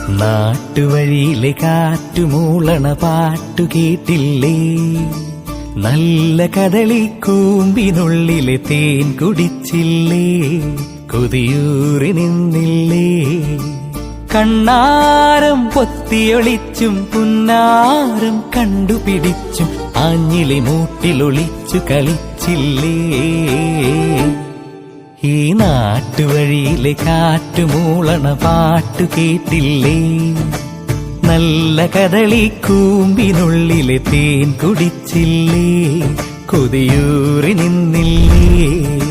നാട്ടുവഴിയിലെ കാറ്റുമൂളണ പാട്ടു കേട്ടില്ലേ? നല്ല കദളിക്കൂമ്പിനുള്ളിലെ തേൻ കുടിച്ചില്ലേ? കൊതിയൂറി നിന്നില്ലേ? കണ്ണാരം പൊത്തിയൊളിച്ചും പുന്നാരം കണ്ടുപിടിച്ചും ആഞ്ഞിലി മൂട്ടിലൊളിച്ചു കളിച്ചില്ലേ? ഈ നാട്ടുവഴിയിലെ കാറ്റുമൂളണ പാട്ടു കേട്ടില്ലേ? നല്ല കദളിക്കൂമ്പിനുള്ളിലെ തേൻ കുടിച്ചില്ലേ? കൊതിയൂറി നിന്നില്ലേ?